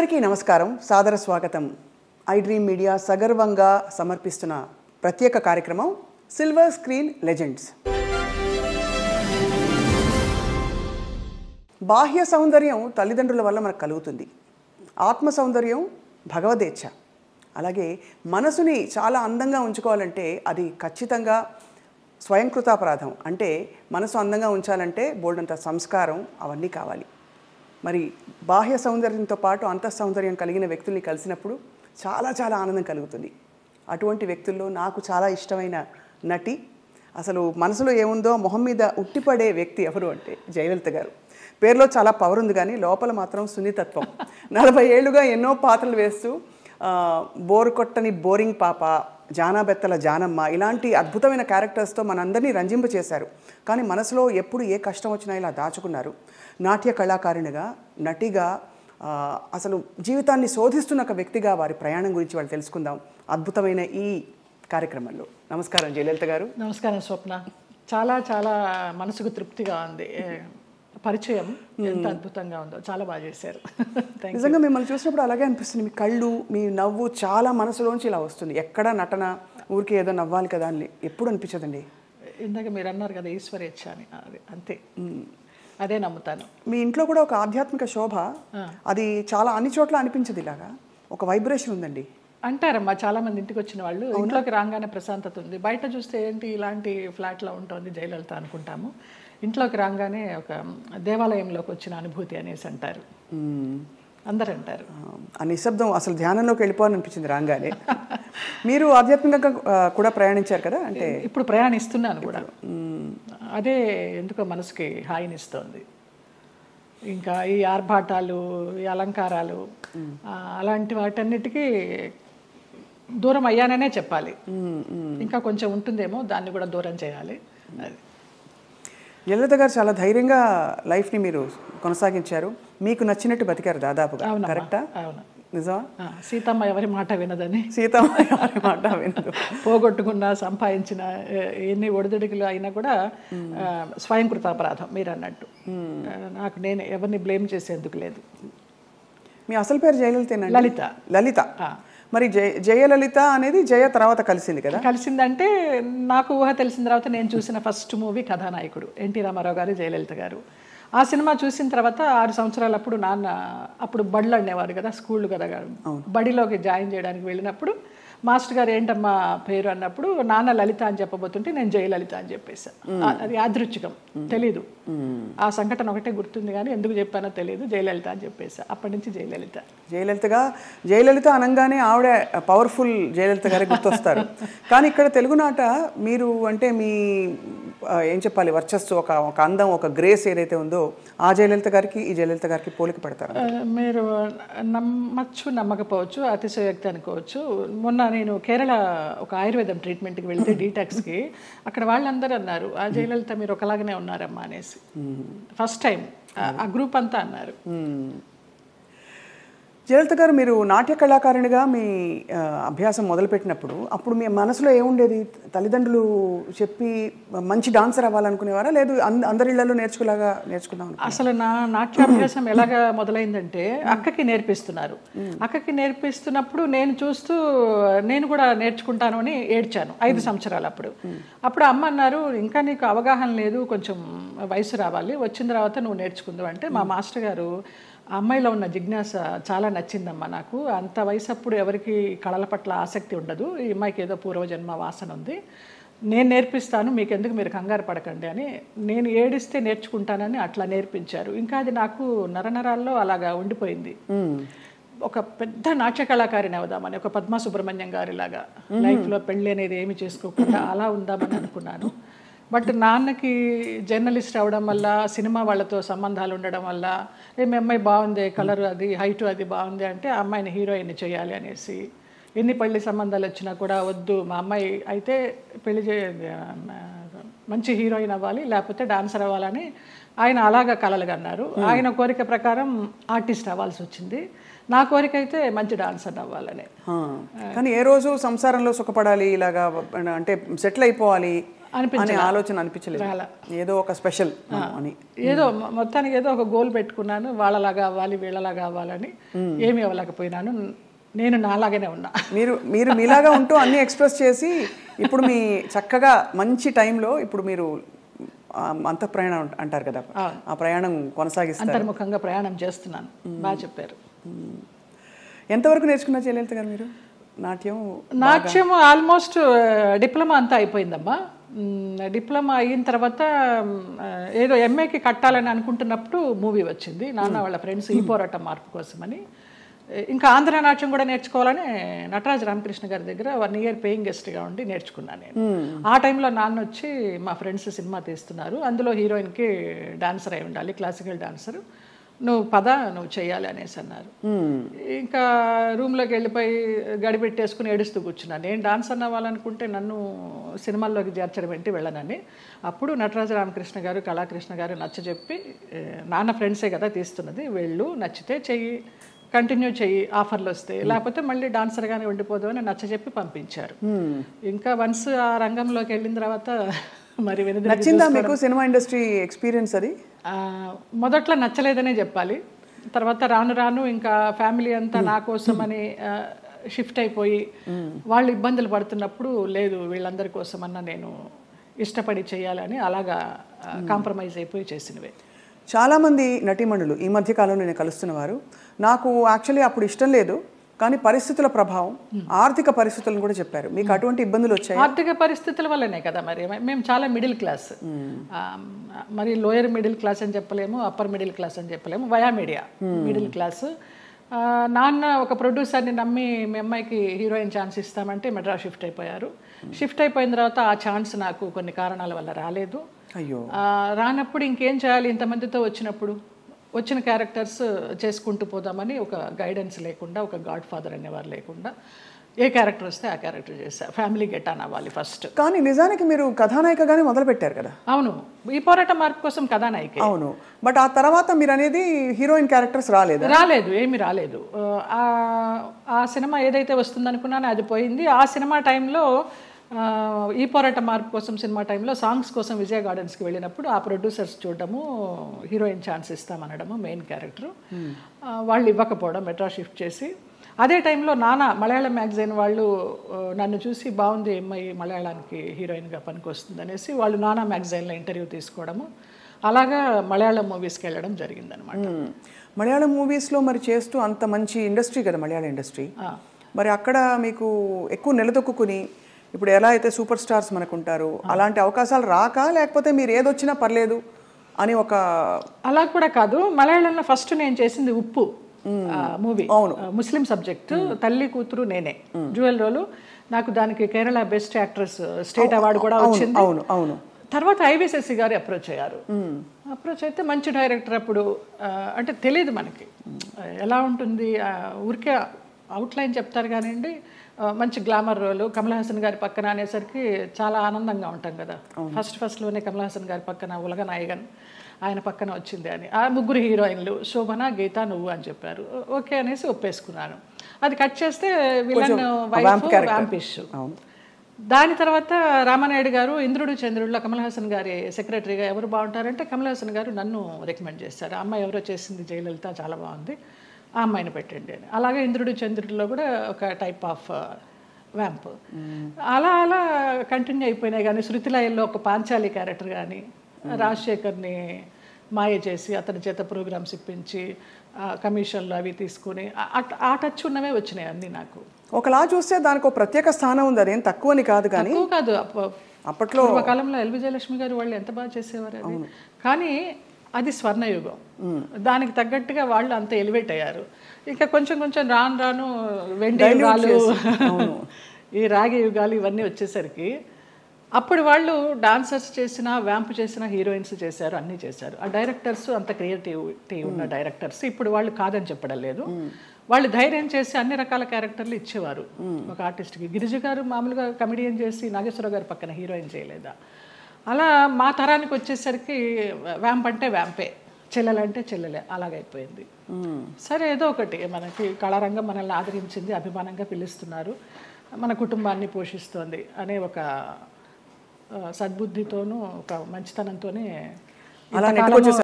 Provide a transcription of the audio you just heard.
అందరికీ నమస్కారం, సాదర స్వాగతం. ఐ డ్రీమ్ మీడియా సగర్వంగా సమర్పిస్తున్న ప్రత్యేక కార్యక్రమం సిల్వర్ స్క్రీన్ లెజెండ్స్. బాహ్య సౌందర్యం తల్లిదండ్రుల వల్ల మనకు కలుగుతుంది. ఆత్మ సౌందర్యం భగవదేచ్ఛ. అలాగే మనసుని చాలా అందంగా ఉంచుకోవాలంటే అది ఖచ్చితంగా స్వయంకృతాపరాధం. అంటే మనసు అందంగా ఉంచాలంటే బోల్డంత సంస్కారం అవన్నీ కావాలి. మరి బాహ్య సౌందర్యంతో పాటు అంతః సౌందర్యం కలిగిన వ్యక్తుల్ని కలిసినప్పుడు చాలా చాలా ఆనందం కలుగుతుంది. అటువంటి వ్యక్తుల్లో నాకు చాలా ఇష్టమైన నటి, అసలు మనసులో ఏముందో మొహం మీద ఉట్టిపడే వ్యక్తి ఎవరు అంటే జయలలిత గారు. పేరులో చాలా పవర్ ఉంది, కానీ లోపల మాత్రం సున్నితత్వం. 40 ఏళ్లుగా ఎన్నో పాత్రలు వేస్తూ బోరు కొట్టని బోరింగ్ పాప, జానాబెత్తల జానమ్మ ఇలాంటి అద్భుతమైన క్యారెక్టర్స్తో మనందరినీ రంజింపచేశారు. కానీ మనసులో ఎప్పుడు ఏ కష్టం వచ్చినా ఇలా దాచుకున్నారు. నాట్య కళాకారిణిగా, నటిగా, అసలు జీవితాన్ని శోధిస్తున్న ఒక వ్యక్తిగా వారి ప్రయాణం గురించి వాళ్ళు తెలుసుకుందాం అద్భుతమైన ఈ కార్యక్రమంలో. నమస్కారం జయలలిత గారు. నమస్కారం స్వప్న. చాలా చాలా మనసుకు తృప్తిగా ఉంది. పరిచయం ఎంత అద్భుతంగా ఉందో, చాలా బాగా చేశారు. నిజంగా మిమ్మల్ని చూసినప్పుడు అలాగే అనిపిస్తుంది. మీ కళ్ళు, మీ నవ్వు చాలా మనసులోంచి ఇలా వస్తుంది. ఎక్కడ నటన, ఊరికి ఏదో నవ్వాలి కదా అని ఎప్పుడు అనిపించదండి. ఇందాక మీరు అన్నారు కదా ఈశ్వరేచ్ఛ అని, అది అంతే, అదే నమ్ముతాను. మీ ఇంట్లో కూడా ఒక ఆధ్యాత్మిక శోభ, అది చాలా అన్ని చోట్ల అనిపించదు. ఇలాగా ఒక వైబ్రేషన్ ఉందండి అంటారమ్మా చాలా మంది. ఇంటికి వచ్చిన వాళ్ళు ఇంట్లోకి రాగానే ప్రశాంతత ఉంది. బయట చూస్తే ఏంటి ఇలాంటి ఫ్లాట్లో ఉంటుంది జయలలిత అనుకుంటాము. ఇంట్లోకి రాగానే ఒక దేవాలయంలోకి వచ్చిన అనుభూతి అనేసి అంటారు, అందరు అంటారు. ఆ నిశ్శబ్దం అసలు ధ్యానంలోకి వెళ్ళిపోవాలని అనిపించింది రాగానే. మీరు ఆధ్యాత్మికంగా కూడా ప్రయాణించారు కదా, అంటే ఇప్పుడు ప్రయాణిస్తున్నాను కూడా. అదే ఎందుకో మనసుకి హాయినిస్తోంది. ఇంకా ఈ ఆర్భాటాలు, ఈ అలంకారాలు, అలాంటి వాటన్నిటికీ దూరం అయ్యాననే చెప్పాలి. ఇంకా కొంచెం ఉంటుందేమో, దాన్ని కూడా దూరం చేయాలి. అది జయలలిత గారు చాలా ధైర్యంగా లైఫ్ని మీరు కొనసాగించారు. మీకు నచ్చినట్టు బతికారు దాదాపుగా. కరెక్టా? అవును, నిజమా? సీతమ్మ ఎవరి మాట వినదని. సీతమ్మ ఎవరి మాట వినదు. పోగొట్టుకున్న, సంపాదించిన ఎన్ని ఒడిదుడుకులు అయినా కూడా స్వయంకృతాపరాధం మీరు అన్నట్టు. నాకు నేను ఎవరిని బ్లేమ్ చేసేందుకు లేదు. మీ అసలు పేరు జయలలితేనా? లలిత. లలిత. మరి జయలలిత అనేది జయ తర్వాత కలిసింది కదా? కలిసిందంటే నాకు ఊహ తెలిసిన తర్వాత నేను చూసిన ఫస్ట్ మూవీ కథానాయకుడు ఎన్టీ రామారావు గారు, జయలలిత గారు. ఆ సినిమా చూసిన తర్వాత 6 సంవత్సరాలప్పుడు నాన్న, అప్పుడు బడులు అనేవారు కదా, స్కూళ్ళు కదా, బడిలోకి జాయిన్ చేయడానికి వెళ్ళినప్పుడు మాస్టర్ గారు ఏంటమ్మా పేరు అన్నప్పుడు నాన్న లలిత అని చెప్పబోతుంటే నేను జయలలిత అని చెప్పేసా. అది యాదృచ్ఛికం, తెలీదు. ఆ సంఘటన ఒకటే గుర్తుంది, కానీ ఎందుకు చెప్పానో తెలియదు. జయలలిత అని చెప్పేసా. అప్పటి నుంచి జయలలిత. జయలలిత అనగానే ఆవిడ పవర్ఫుల్ జయలలిత గారే గుర్తొస్తారు. కానీ ఇక్కడ తెలుగునాట మీరు అంటే మీ ఏం చెప్పాలి, వర్చస్సు, ఒక అందం, ఒక గ్రేస్ ఏదైతే ఉందో ఆ జయలలిత గారికి ఈ జయలలిత గారికి పోలిక పడతారు. మీరు నమ్మచ్చు నమ్మకపోవచ్చు, అతిశయోక్తి అనుకోవచ్చు. మొన్న నేను కేరళ ఒక ఆయుర్వేదం ట్రీట్మెంట్కి వెళ్తే డీటాక్స్కి, అక్కడ వాళ్ళందరూ అన్నారు ఆ జయలలిత మీరు ఒకలాగానే ఉన్నారమ్మా అనేసి. ఫస్ట్ టైం ఆ గ్రూప్ అంతా అన్నారు. జయలలిత గారు, మీరు నాట్య కళాకారిణిగా మీ అభ్యాసం మొదలుపెట్టినప్పుడు అప్పుడు మీ మనసులో ఏముండేది? తల్లిదండ్రులు చెప్పి మంచి డాన్సర్ అవ్వాలనుకునేవారా, లేదు అందరిళ్లలో నేర్చుకున్నాం? అసలు నా నాట్యాభ్యాసం ఎలాగా మొదలైందంటే అక్కకి నేర్పిస్తున్నారు. అక్కకి నేర్పిస్తున్నప్పుడు నేను చూస్తూ నేను కూడా నేర్చుకుంటాను అని ఏడ్చాను 5 సంవత్సరాలు. అప్పుడు అమ్మ అన్నారు, ఇంకా నీకు అవగాహన లేదు, కొంచెం వయసు రావాలి, వచ్చిన తర్వాత నువ్వు నేర్చుకుందావు అంటే మా మాస్టర్ గారు అమ్మాయిలో ఉన్న జిజ్ఞాస చాలా నచ్చిందమ్మా నాకు. అంత వయసు అప్పుడు ఎవరికి కళల పట్ల ఆసక్తి ఉండదు, ఈ అమ్మాయికి ఏదో పూర్వజన్మ వాసన ఉంది, నేను నేర్పిస్తాను, మీకెందుకు, మీరు కంగారు పడకండి అని. నేను ఏడిస్తే నేర్చుకుంటానని అట్లా నేర్పించారు. ఇంకా అది నాకు నరనరాల్లో అలాగా ఉండిపోయింది. ఒక పెద్ద నాట్య కళాకారిని అవుదామని, ఒక పద్మా సుబ్రహ్మణ్యం గారిలాగా లైఫ్లో పెళ్ళి అనేది ఏమి చేసుకోకుండా అలా ఉందామని అనుకున్నాను. బట్ నాన్నకి జర్నలిస్ట్ అవడం వల్ల, సినిమా వాళ్ళతో సంబంధాలు ఉండడం వల్ల, మీ అమ్మాయి బాగుంది, కలర్ అది, హైటు అది బాగుంది అంటే ఆ అమ్మాయిని హీరోయిన్ చేయాలి అనేసి, ఎన్ని పెళ్లి సంబంధాలు వచ్చినా కూడా వద్దు, మా అమ్మాయి అయితే పెళ్లి మంచి హీరోయిన్ అవ్వాలి, లేకపోతే డాన్సర్ అవ్వాలని ఆయన అలాగా కలలుగా అన్నారు. ఆయన కోరిక ప్రకారం ఆర్టిస్ట్ అవ్వాల్సి వచ్చింది. నా కోరిక అయితే మంచి డాన్సర్ అవ్వాలని. కానీ ఏ రోజు సంసారంలో సుఖపడాలి, ఇలాగా అంటే సెటిల్ అయిపోవాలి, అనే ఆలోచన అనిపించలేదు, ఏదో ఒక స్పెషల్ అని. ఏదో మొత్తానికి ఏదో ఒక గోల్ పెట్టుకున్నాను, వాళ్ళలాగా అవ్వాలి వీళ్ళలాగా అవ్వాలని. ఏమీ అవ్వలేకపోయినాను, నేను నాలాగానే ఉన్నా. మీరు మీలాగా ఉంటూ అన్ని ఎక్స్ప్రెస్ చేసి ఇప్పుడు మీ చక్కగా మంచి టైంలో ఇప్పుడు మీరు అంతఃప్రయాణం అంటారు కదా, ఆ ప్రయాణం కొనసాగిస్తారు. అంతర్ముఖంగా ప్రయాణం చేస్తున్నాను. బాగా చెప్పారు. ఎంతవరకు నేర్చుకున్నా జయలలిత గారు మీరు నాట్యం? ఆల్మోస్ట్ డిప్లొమా అంతా అయిపోయిందమ్మా. డిప్లొమా అయిన తర్వాత ఏదో ఎంఏకి కట్టాలని అనుకుంటున్నప్పుడు మూవీ వచ్చింది, నాన్న వాళ్ళ ఫ్రెండ్స్ ఈ పోరాటం మార్పు కోసమని. ఇంకా ఆంధ్ర నాట్యం కూడా నేర్చుకోవాలని నటరాజ రామకృష్ణ గారి దగ్గర 1 year పేయింగ్ గెస్ట్గా ఉండి నేర్చుకున్నాను నేను. ఆ టైంలో నాన్న వచ్చి మా ఫ్రెండ్స్ సినిమా తీస్తున్నారు, అందులో హీరోయిన్కి డాన్సర్ అయి ఉండాలి, క్లాసికల్ డాన్సర్, నువ్వు నువ్వు చెయ్యాలి అనేసి అన్నారు. ఇంకా రూమ్లోకి వెళ్ళిపోయి గడిపెట్టేసుకుని ఏడుస్తూ కూర్చున్నాను. నేను డాన్సర్ అవ్వాలనుకుంటే నన్ను సినిమాల్లోకి చేర్చడం ఏంటి, వెళ్ళనని. అప్పుడు నటరాజ రామకృష్ణ గారు, కళాకృష్ణ గారు నచ్చజెప్పి, నాన్న ఫ్రెండ్సే కదా తీస్తున్నది, వెళ్ళు, నచ్చితే చెయ్యి, కంటిన్యూ చెయ్యి, ఆఫర్లు వస్తాయి, లేకపోతే మళ్ళీ డాన్సర్గానే ఉండిపోదు అని నచ్చజెప్పి పంపించారు. ఇంకా వన్స్ ఆ రంగంలోకి వెళ్ళిన తర్వాత మరి నచ్చిందా మీకు సినిమా ఇండస్ట్రీ ఎక్స్పీరియన్స్? అది మొదట్లో నచ్చలేదనే చెప్పాలి. తర్వాత రాను రాను ఇంకా ఫ్యామిలీ అంతా నా కోసం అని షిఫ్ట్ అయిపోయి వాళ్ళు ఇబ్బందులు పడుతున్నప్పుడు, లేదు వీళ్ళందరి కోసమన్నా నేను ఇష్టపడి చేయాలని అలాగా కాంప్రమైజ్ అయిపోయి చేసినవే. చాలామంది నటీమణులు ఈ మధ్యకాలంలో నేను కలుస్తున్న వారు, నాకు యాక్చువల్లీ అప్పుడు ఇష్టం లేదు కానీ పరిస్థితుల ప్రభావం, ఆర్థిక పరిస్థితులను కూడా చెప్పారు. మీకు అటువంటి ఇబ్బందులు వచ్చాయి? ఆర్థిక పరిస్థితుల వల్లనే కదా, మరి మేము చాలా మిడిల్ క్లాస్, మరి లోయర్ మిడిల్ క్లాస్ అని చెప్పలేము, అప్పర్ మిడిల్ క్లాస్ అని చెప్పలేము, వయా మీడియా మిడిల్ క్లాస్. నాన్న ఒక ప్రొడ్యూసర్ని నమ్మి మీ అమ్మాయికి హీరోయిన్ ఛాన్స్ ఇస్తామంటే మెడ్రాస్ షిఫ్ట్ అయిపోయారు. షిఫ్ట్ అయిపోయిన తర్వాత ఆ ఛాన్స్ నాకు కొన్ని కారణాల వల్ల రాలేదు. అయ్యో, రానప్పుడు ఇంకేం చేయాలి, ఇంతమందితో వచ్చిన క్యారెక్టర్స్ చేసుకుంటూ పోదామని ఒక గైడెన్స్ లేకుండా, ఒక గాడ్ ఫాదర్ అనేవారు లేకుండా, ఏ క్యారెక్టర్ వస్తే ఆ క్యారెక్టర్ చేశా. ఫ్యామిలీ గెట్ ఆన్ అవ్వాలి ఫస్ట్. కానీ నిజానికి మీరు కథానాయికగానే మొదలు పెట్టారు కదా? అవును, ఈ పోరాట మార్పు కోసం కథానాయిక. అవును, బట్ ఆ తర్వాత మీరు అనేది హీరోయిన్ క్యారెక్టర్స్ రాలేదు, ఏమీ రాలేదు. ఆ సినిమా ఏదైతే వస్తుందనుకున్నానో అది పోయింది. ఆ సినిమా టైంలో ఈ పోరాట మార్పు కోసం సినిమా టైంలో సాంగ్స్ కోసం విజయ గార్డెన్స్కి వెళ్ళినప్పుడు ఆ ప్రొడ్యూసర్స్ చూడటము, హీరోయిన్ ఛాన్స్ ఇస్తామనడము, మెయిన్ క్యారెక్టర్ వాళ్ళు ఇవ్వకపోవడం, మెడ్రాస్ షిఫ్ట్ చేసి. అదే టైంలో నానా మలయాళం మ్యాగజైన్ వాళ్ళు నన్ను చూసి బాగుంది అమ్మాయి మలయాళానికి హీరోయిన్గా పనికొస్తుంది అనేసి వాళ్ళు నానా మ్యాగజైన్లో ఇంటర్వ్యూ తీసుకోవడము, అలాగా మలయాళం మూవీస్కి వెళ్ళడం జరిగిందనమాట. మలయాళం మూవీస్లో మరి చేస్తూ అంత మంచి ఇండస్ట్రీ కదా మలయాళం ఇండస్ట్రీ, మరి అక్కడ మీకు ఎక్కువ నిలదొక్కుని ఇప్పుడు ఎలా అయితే సూపర్ స్టార్స్ మనకు ఉంటారు అలాంటి అవకాశాలు రాక, లేకపోతే మీరు ఏదొచ్చినా పర్లేదు అని ఒక? అలా కూడా కాదు. మలయాళంలో ఫస్ట్ నేను చేసింది ఉప్పు మూవీ, ముస్లిం సబ్జెక్ట్, తల్లి కూతురు నేనే, జ్యువెల్ రోలు. నాకు దానికి Kerala best actress state award కూడా వచ్చింది. అవును. తర్వాత ఐవిశశి గారు అప్రోచ్ అయ్యారు. అప్రోచ్ అయితే మంచి డైరెక్టర్. అప్పుడు అంటే తెలియదు మనకి ఎలా ఉంటుంది, ఊరికే అవుట్లైన్ చెప్తారు కానివ్వండి, మంచి గ్లామర్ రోలు, కమల్ హాసన్ గారి పక్కన అనేసరికి చాలా ఆనందంగా ఉంటాం కదా. ఫస్ట్లోనే కమల్ హాసన్ గారి పక్కన ఉలగ నాయగన్ ఆయన పక్కన వచ్చింది అని. ఆ ముగ్గురు హీరోయిన్లు శోభన, గీత, నువ్వు అని చెప్పారు. ఓకే అనేసి ఒప్పేసుకున్నాను. అది కట్ చేస్తే విలన్ వైఫ్ వ్యాంపిష్. దాని తర్వాత రామానాయుడు గారు ఇంద్రుడు చంద్రుడిలో కమల్ హాసన్ గారి సెక్రటరీగా ఎవరు బాగుంటారంటే కమల్ హాసన్ గారు నన్ను రికమెండ్ చేశారు. అమ్మాయి ఎవరో చేసింది జయలలిత, చాలా బాగుంది, ఆ అమ్మాయిని పెట్టండి అని. అలాగే ఇంద్రుడు చంద్రుడిలో కూడా ఒక టైప్ ఆఫ్ వ్యాంప్. అలా కంటిన్యూ అయిపోయినాయి. కానీ శృతిలయల్లో ఒక పాంచాలి క్యారెక్టర్ కానీ, రాజశేఖర్ని మాయ చేసి అతని చేత ప్రోగ్రామ్స్ ఇప్పించి కమిషన్లు అవి తీసుకుని ఆ టచ్ ఉన్నవే వచ్చినాయి అన్నీ నాకు. ఒకలా చూస్తే దానికి ఒక ప్రత్యేక స్థానం ఉంది, అదేం తక్కువని కాదు. కానీ కాదు, అప్పట్లో కాలంలో ఎల్ విజయలక్ష్మి గారు వాళ్ళు ఎంత బాగా చేసేవారు అది. కానీ అది స్వర్ణయుగం, దానికి తగ్గట్టుగా వాళ్ళు అంత ఎలివేట్ అయ్యారు. ఇంకా కొంచెం రాను వెండి యుగాలు, ఈ రాగి యుగాలు ఇవన్నీ వచ్చేసరికి అప్పుడు వాళ్ళు డాన్సర్స్ చేసిన, వ్యాంప్ చేసిన, హీరోయిన్స్ చేశారు, అన్నీ చేశారు. ఆ డైరెక్టర్స్ అంత క్రియేటివిటీ ఉన్న డైరెక్టర్స్ ఇప్పుడు వాళ్ళు కాదని చెప్పడం లేదు. వాళ్ళు ధైర్యం చేసి అన్ని రకాల క్యారెక్టర్లు ఇచ్చేవారు ఒక ఆర్టిస్ట్కి. గిరిజ గారు మామూలుగా కమెడియన్ చేసి నాగేశ్వరరావు గారి పక్కన హీరోయిన్ చేయలేదా? అలా మా తరానికి వచ్చేసరికి వ్యాంప్ అంటే వ్యాంపే, చెల్లెలంటే చెల్లెలే, అలాగైపోయింది. సరే ఏదో ఒకటి, మనకి కళారంగం మనల్ని ఆదరించింది, అభిమానంగా పిలుస్తున్నారు, మన కుటుంబాన్ని పోషిస్తోంది అనే ఒక సద్బుద్ధితోనూ ఒక మంచితనంతోనే అలా ఇంతకాలము